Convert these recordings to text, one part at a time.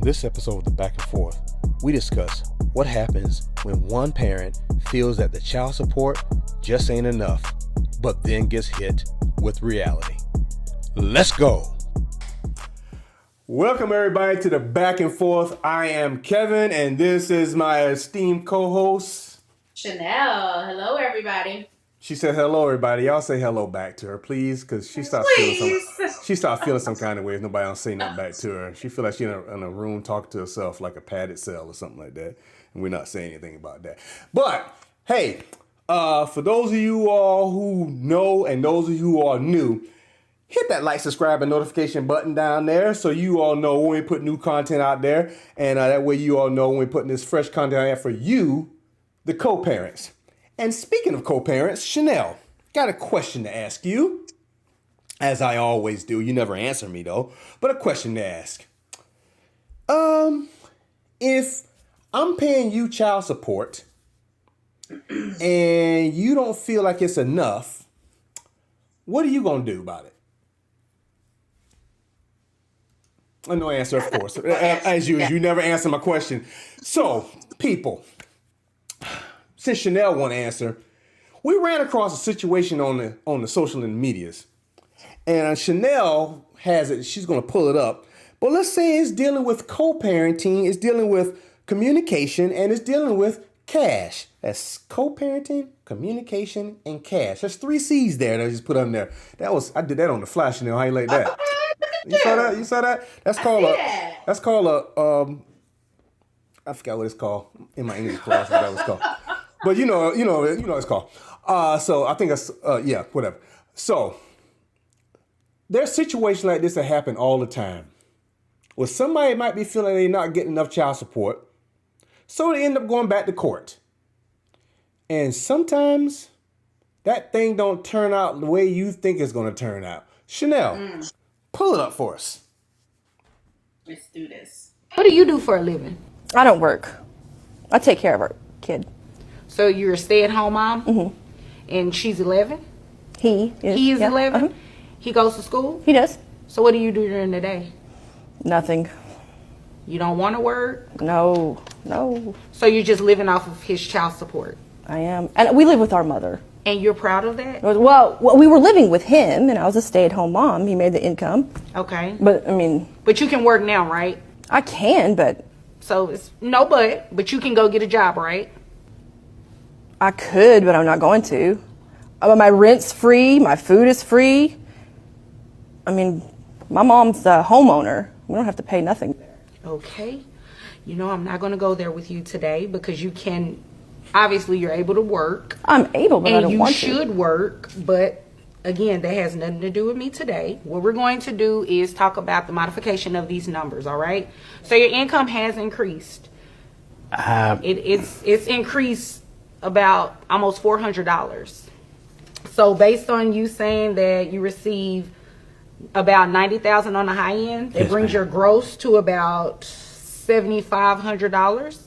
this episode of the Back and Forth, we discuss what happens when one parent feels that the child support just ain't enough, but then gets hit with reality. Let's go. Welcome everybody to the Back and Forth. I am Kevin, and this is my esteemed co-host, Chanel. Hello, everybody. She said hello, everybody. Y'all say hello back to her, please, because she starts feeling some kind of way if nobody else say nothing back to her. She feel like she's in a room talking to herself like a padded cell or something like that, and we're not saying anything about that. But hey, for those of you all who know and those of you who are new, hit that like, subscribe, and notification button down there so you all know when we put new content out there, and that way you all know when we're putting this fresh content out there for you, the co-parents. And speaking of co-parents, Chanel, got a question to ask you. As I always do. You never answer me, though. But a question to ask. If I'm paying you child support and you don't feel like it's enough, what are you going to do about it? No answer, of course. As usual, you never answer my question. So, people, since Chanel won't answer, we ran across a situation on the social medias. And Chanel has it, she's going to pull it up. But let's say it's dealing with co-parenting, it's dealing with communication, and it's dealing with cash. That's co-parenting, communication, and cash. There's 3 C's there that I just put on there. I did that on the fly, Chanel. How you like that? You saw that? You saw that? That's called a I forgot what it's called in my English class. What that was called. But you know what it's called. So I think that's whatever. So there's situations like this that happen all the time, where somebody might be feeling they're not getting enough child support, so they end up going back to court. And sometimes that thing don't turn out the way you think it's going to turn out. Chanel, pull it up for us. Let's do this. What do you do for a living? I don't work. I take care of our kid. So you're a stay-at-home mom? Mm-hmm. And she's 11? He is. He is 11? Uh-huh. He goes to school? He does. So what do you do during the day? Nothing. You don't want to work? No. So you're just living off of his child support? I am. And we live with our mother. And you're proud of that? Well, we were living with him, and I was a stay-at-home mom. He made the income. Okay. But, I mean... But you can work now, right? I can, but... So it's no but you can go get a job, right? I could, but I'm not going to. My rent's free. My food is free. I mean, my mom's the homeowner. We don't have to pay nothing. Okay. I'm not going to go there with you today because you can, obviously you're able to work. I'm able, but I don't want to. And you should work, but again, that has nothing to do with me today. What we're going to do is talk about the modification of these numbers, all right? So your income has increased. It's increased about almost $400. So based on you saying that you receive about $90,000 on the high end, it brings your gross to about $7,500,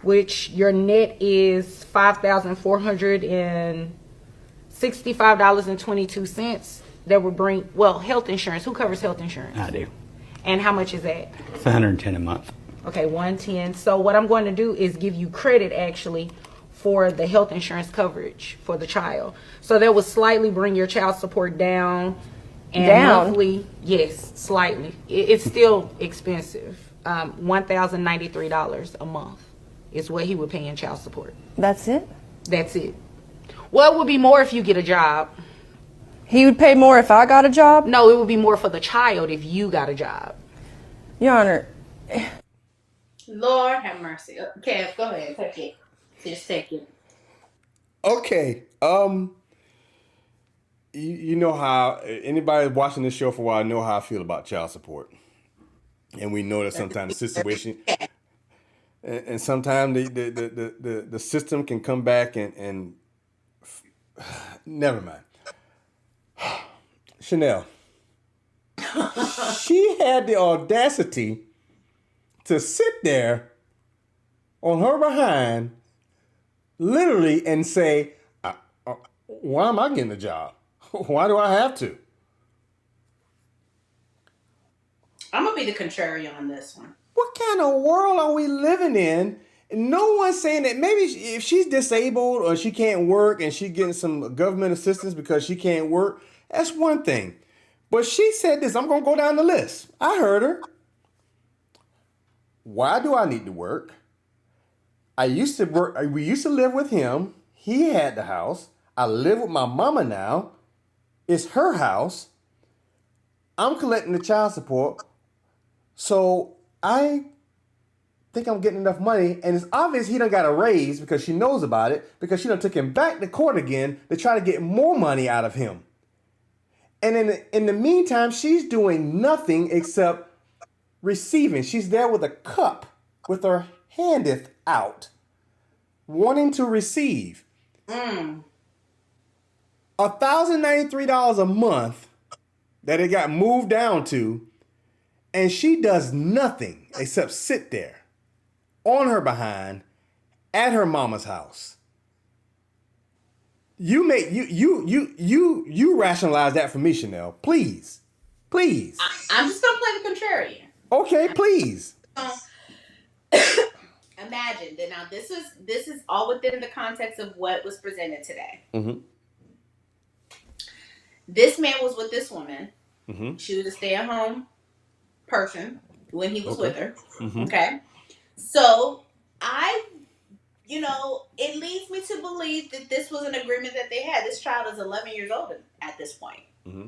which your net is $5,465.22. That would bring, health insurance. Who covers health insurance? I do. And how much is that? It's $110 a month. Okay, $110. So what I'm going to do is give you credit actually for the health insurance coverage for the child. So that would slightly bring your child support down. And monthly, yes, slightly. It's still expensive. $1,093 a month is what he would pay in child support. That's it? That's it. Well, it would be more if you get a job. He would pay more if I got a job? No, it would be more for the child if you got a job. Your Honor. Lord have mercy. Kev, go ahead. Take it. Just take it. Okay. You know how anybody watching this show for a while know how I feel about child support, and we know that sometimes the situation, and sometimes the system can come back and never mind. Chanel, she had the audacity to sit there on her behind, literally, and say, "Why am I getting a job? Why do I have to?" I'm gonna be the contrarian on this one. What kind of world are we living in? No one's saying that maybe if she's disabled or she can't work and she's getting some government assistance because she can't work, that's one thing. But she said this, I'm going to go down the list. I heard her. Why do I need to work? I used to work, we used to live with him. He had the house. I live with my mama now. It's her house. I'm collecting the child support. So I think I'm getting enough money. And it's obvious he done got a raise because she knows about it, because she done took him back to court again to try to get more money out of him. And in the meantime, she's doing nothing except receiving. She's there with a cup with her handeth out, wanting to receive. $1,093 a month that it got moved down to, and she does nothing except sit there on her behind at her mama's house. You rationalize that for me, Chanel. Please. I'm just gonna play the contrarian. Okay, please. Imagine that now. This is all within the context of what was presented today. Mm-hmm. This man was with this woman. Mm-hmm. She was a stay-at-home person when he was with her. Mm-hmm. Okay, so it leads me to believe that this was an agreement that they had. This child is 11 years old at this point. Mm-hmm.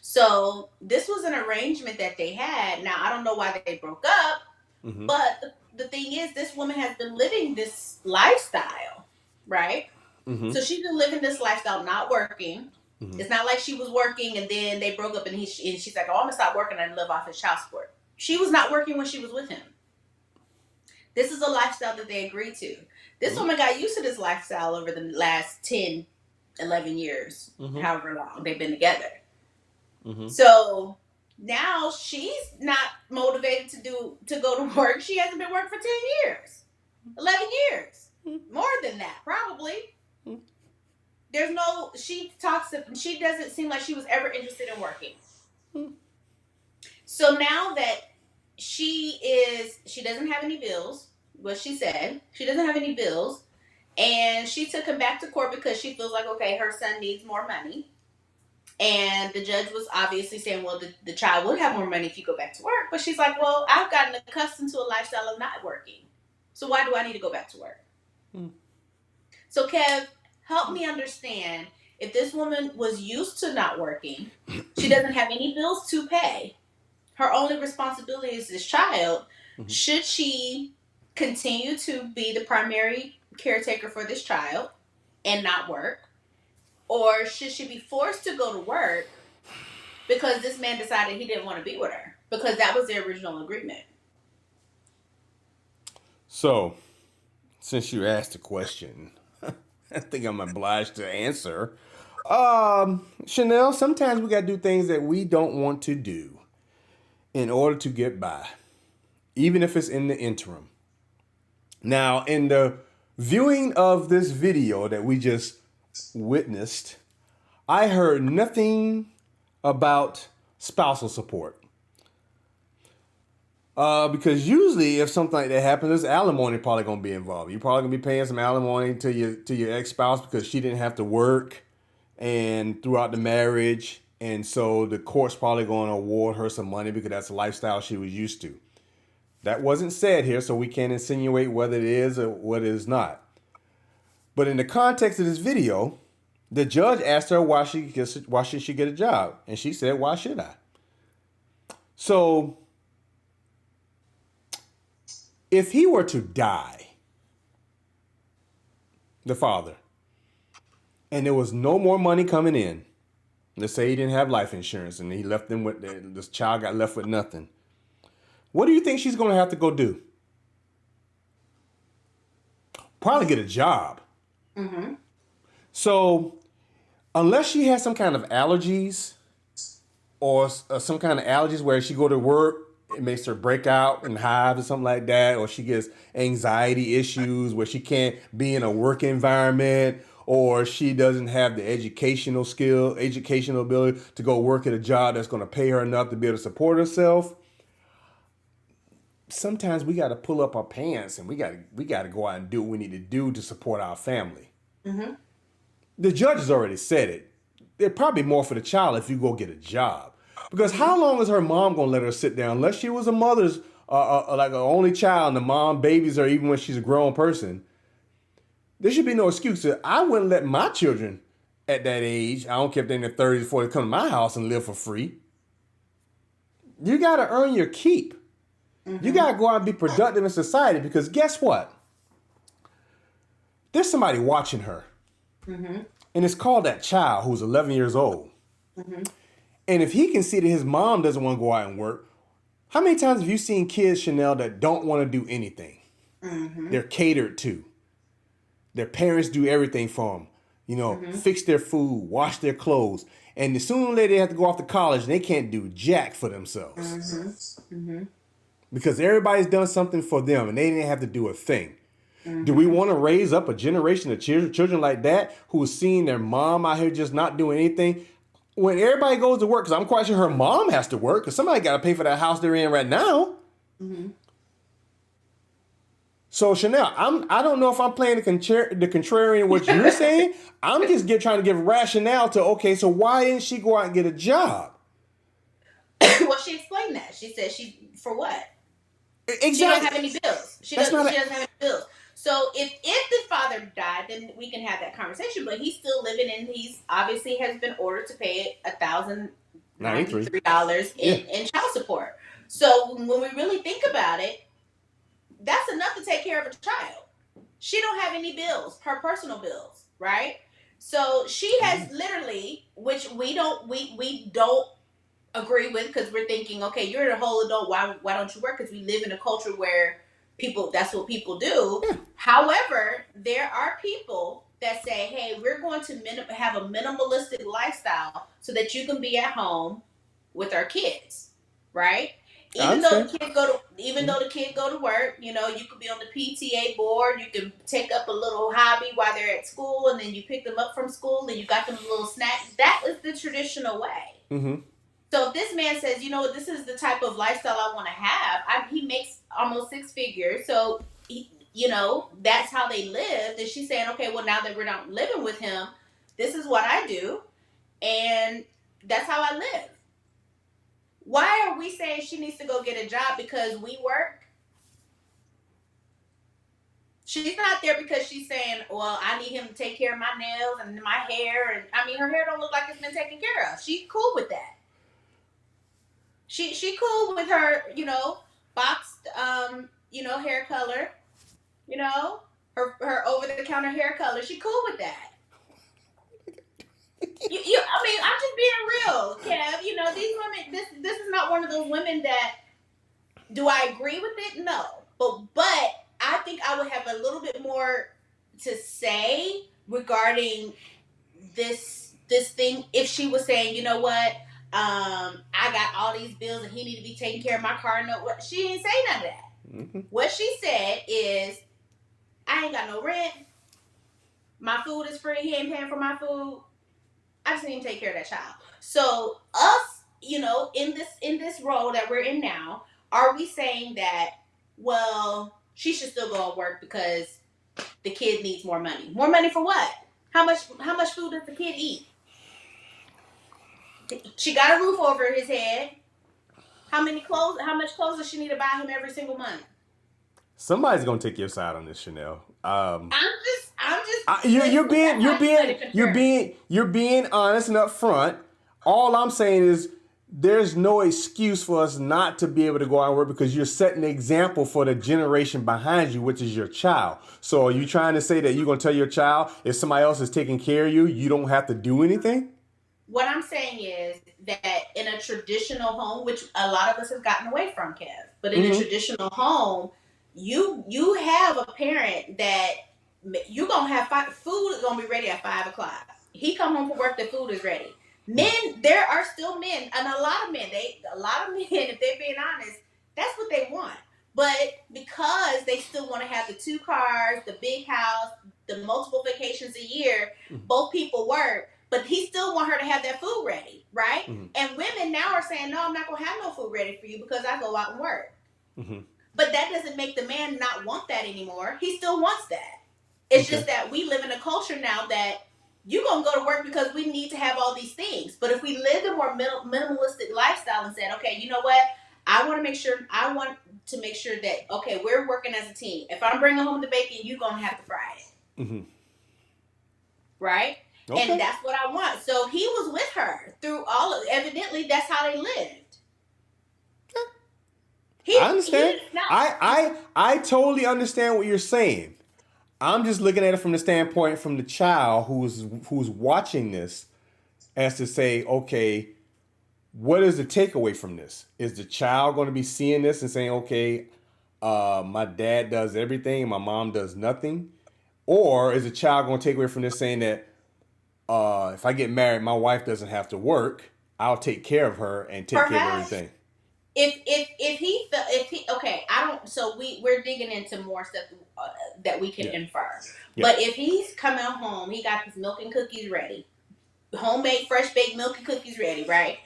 So this was an arrangement that they had. Now, I don't know why they broke up, Mm-hmm. but the thing is, this woman has been living this lifestyle, right? Mm-hmm. So she's been living this lifestyle, not working. Mm-hmm. It's not like she was working and then they broke up and she's like, oh, I'm going to stop working and live off his child support. She was not working when she was with him. This is a lifestyle that they agreed to. This woman got used to this lifestyle over the last 10, 11 years, however long they've been together. Mm-hmm. So now she's not motivated to go to work. She hasn't been working for 10 years, 11 years, more than that, probably. She doesn't seem like she was ever interested in working. So now that she doesn't have any bills, what she said, she doesn't have any bills, and she took him back to court because she feels like, okay, her son needs more money. And the judge was obviously saying, well, the child would have more money if you go back to work. But she's like, well, I've gotten accustomed to a lifestyle of not working. So why do I need to go back to work? So Kev, help me understand, if this woman was used to not working, she doesn't have any bills to pay, her only responsibility is this child, should she continue to be the primary caretaker for this child and not work? Or should she be forced to go to work because this man decided he didn't want to be with her? Because that was their original agreement. So, since you asked the question, I think I'm obliged to answer. Chanel, sometimes we got to do things that we don't want to do in order to get by, even if it's in the interim. Now, in the viewing of this video that we just witnessed, I heard nothing about spousal support. Because usually if something like that happens, there's alimony probably going to be involved. You're probably going to be paying some alimony to your ex-spouse because she didn't have to work and throughout the marriage. And so the court's probably going to award her some money because that's the lifestyle she was used to. That wasn't said here, so we can't insinuate whether it is or what it is not. But in the context of this video, the judge asked her why should she get a job? And she said, why should I? So if he were to die, the father, and there was no more money coming in, let's say he didn't have life insurance and he left them with, this child got left with nothing. What do you think she's going to have to go do? Probably get a job. Mm-hmm. So unless she has some kind of allergies or some kind of allergies where she go to work, it makes her break out and hives or something like that, or she gets anxiety issues where she can't be in a work environment, or she doesn't have the educational ability to go work at a job that's going to pay her enough to be able to support herself. sometimes we got to pull up our pants and we got to go out and do what we need to do to support our family. Mm-hmm. The judge has already said it. They're probably more for the child if you go get a job. Because Mm-hmm. how long is her mom going to let her sit down? Unless she was a mother's, like an only child and the mom babies her even when she's a grown person. There should be no excuse. I wouldn't let my children at that age, I don't care if they're in their 30s, 40s, come to my house and live for free. You got to earn your keep. Mm-hmm. You got to go out and be productive in society because guess what? There's somebody watching her. Mm-hmm. And it's called that child who's 11 years old. Mm-hmm. And if he can see that his mom doesn't want to go out and work, how many times have you seen kids, Chanel, that don't want to do anything? Mm-hmm. They're catered to. Their parents do everything for them. You know, fix their food, wash their clothes. And sooner or later they have to go off to college and they can't do jack for themselves. Mm-hmm. Mm-hmm. Because everybody's done something for them and they didn't have to do a thing. Mm-hmm. Do we want to raise up a generation of children like that who is seeing their mom out here just not doing anything? When everybody goes to work, because I'm quite sure her mom has to work, because somebody got to pay for that house they're in right now. Mm-hmm. So Chanel, I don't know if I'm playing the contrarian what you're saying. I'm just trying to give rationale to, okay, so why didn't she go out and get a job? Well, she explained that. She said for what? Exactly. She doesn't have any bills. She That's doesn't not have any bills. So if the father died, then we can have that conversation. But he's still living, and he's obviously has been ordered to pay $1,093 in child support. So when we really think about it, that's enough to take care of a child. She don't have any bills, her personal bills, right? So she has literally, which we don't agree with because we're thinking, okay, you're a whole adult. Why don't you work? Because we live in a culture where that's what people do. Yeah. However, there are people that say, hey, we're going to have a minimalistic lifestyle so that you can be at home with our kids, right? Even though the kids go to work, you could be on the PTA board. You can take up a little hobby while they're at school, and then you pick them up from school, and you got them a little snack. That is the traditional way. Mm-hmm. So if this man says, this is the type of lifestyle I want to have, he makes almost six figures. So, that's how they live. And she's saying, okay, well, now that we're not living with him, this is what I do. And that's how I live. Why are we saying she needs to go get a job because we work? She's not there because she's saying, well, I need him to take care of my nails and my hair. And her hair don't look like it's been taken care of. She's cool with that. She cool with her, boxed, hair color, her over the counter hair color. She cool with that. I'm just being real, Kev. These women. This is not one of those women that. Do I agree with it? No, but I think I would have a little bit more to say regarding this thing if she was saying, you know what. I got all these bills and he need to be taking care of my car. No, she didn't say none of that. Mm-hmm. What she said is, I ain't got no rent. My food is free. He ain't paying for my food. I just need to take care of that child. So us, in this role that we're in now, are we saying that, well, she should still go and work because the kid needs more money? More money for what? How much food does the kid eat? She got a roof over his head. How much clothes does she need to buy him every single month? Somebody's gonna take your side on this, Chanel. I'm just. You're being honest and upfront. All I'm saying is there's no excuse for us not to be able to go out and work because you're setting an example for the generation behind you, which is your child. So are you trying to say that you're gonna tell your child if somebody else is taking care of you, you don't have to do anything? What I'm saying is that in a traditional home, which a lot of us have gotten away from, Kev, but in a traditional home, you have a parent that you're going to have food is going to be ready at 5:00. He come home from work, the food is ready. Men, there are still men, and a lot of men, if they're being honest, that's what they want. But because they still want to have the 2 cars, the big house, the multiple vacations a year, both people work. But he still want her to have that food ready, right? Mm-hmm. And women now are saying, no, I'm not going to have no food ready for you because I go out and work. Mm-hmm. But that doesn't make the man not want that anymore. He still wants that. It's Okay. just that we live in a culture now that you're going to go to work because we need to have all these things. But if we lived a more minimalistic lifestyle and said, okay, you know what? I want to make sure that, okay, we're working as a team. If I'm bringing home the bacon, you're going to have to fry it. Mm-hmm. Right? Okay. And that's what I want. So he was with her through all of, evidently that's how they lived. I understand. I totally understand what you're saying. I'm just looking at it from the standpoint from the child who's watching this, as to say, okay, what is the takeaway from this? Is the child going to be seeing this and saying, okay, my dad does everything and my mom does nothing? Or is the child going to take away from this saying that if I get married, my wife doesn't have to work, I'll take care of her and take care of everything? We're digging into more stuff that we can infer. Yeah. But if he's coming home, he got his milk and cookies ready, homemade fresh baked milk and cookies ready, right?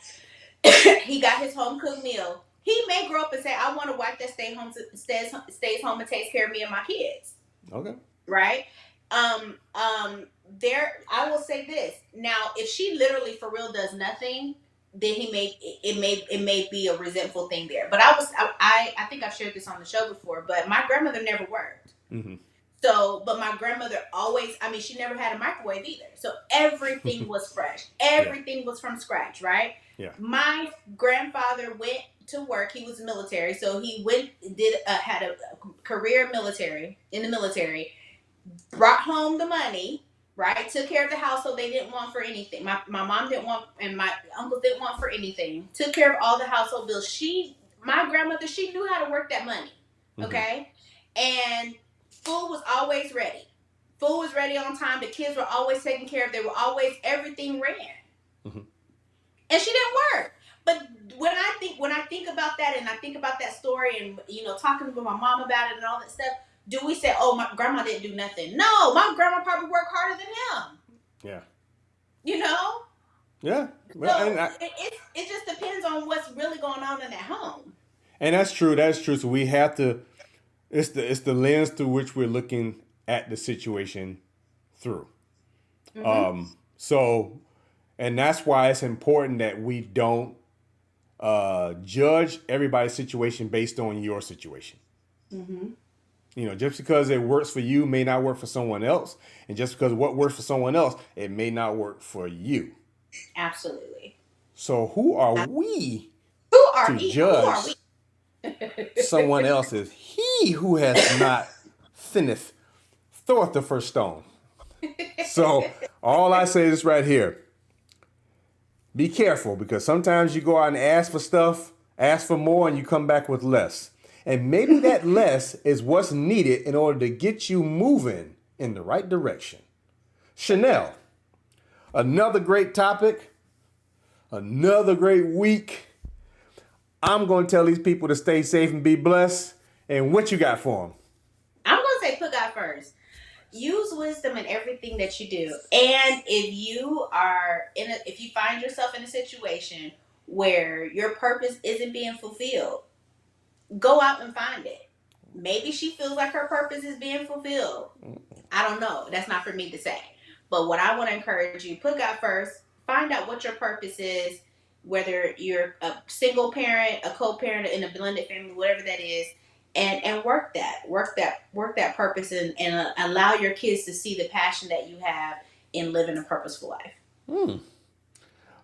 He got his home cooked meal. He may grow up and say, "I want a wife that stays home and takes care of me and my kids." Okay. Right? I will say this. Now, if she literally for real does nothing, then it may be a resentful thing there. But I think I've shared this on the show before, but my grandmother never worked. Mm-hmm. So, but my grandmother always, she never had a microwave either. So everything was fresh. Everything was from scratch, right? Yeah. My grandfather went to work. He was military. So he had a career in the military, brought home the money, right? Took care of the household. They didn't want for anything. My mom didn't want, and my uncles didn't want for anything. Took care of all the household bills. My grandmother, she knew how to work that money. Okay. Mm-hmm. And food was always ready. Food was ready on time. The kids were always taken care of. Everything ran. Mm-hmm. And she didn't work. But when I think about that, and I think about that story, and talking to my mom about it and all that stuff, do we say, "Oh, my grandma didn't do nothing"? No, my grandma probably worked harder than him. Yeah. Yeah. Well, so it just depends on what's really going on in that home. And that's true. That's true. So we have to. It's the lens through which we're looking at the situation through. Mm-hmm. And that's why it's important that we don't judge everybody's situation based on your situation. Mm-hmm. Just because it works for you may not work for someone else. And just because what works for someone else, it may not work for you. Absolutely. So who are we to judge someone else's? He who has not finished throweth the first stone. So all I say is right here. Be careful, because sometimes you go out and ask for stuff, ask for more, and you come back with less. And maybe that less is what's needed in order to get you moving in the right direction. Chanel, another great topic, another great week. I'm going to tell these people to stay safe and be blessed. And what you got for them? I'm going to say put God first. Use wisdom in everything that you do. And if you find yourself in a situation where your purpose isn't being fulfilled, go out and find it. Maybe she feels like her purpose is being fulfilled. I don't know. That's not for me to say. But what I want to encourage you, put God first. Find out what your purpose is, whether you're a single parent, a co-parent, in a blended family, whatever that is. And work that purpose and allow your kids to see the passion that you have in living a purposeful life.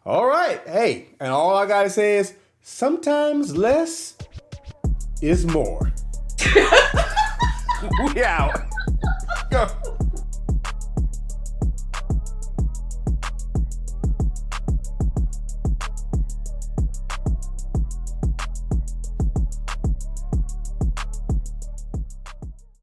All right. Hey, and all I got to say is sometimes less is more. We out. Go.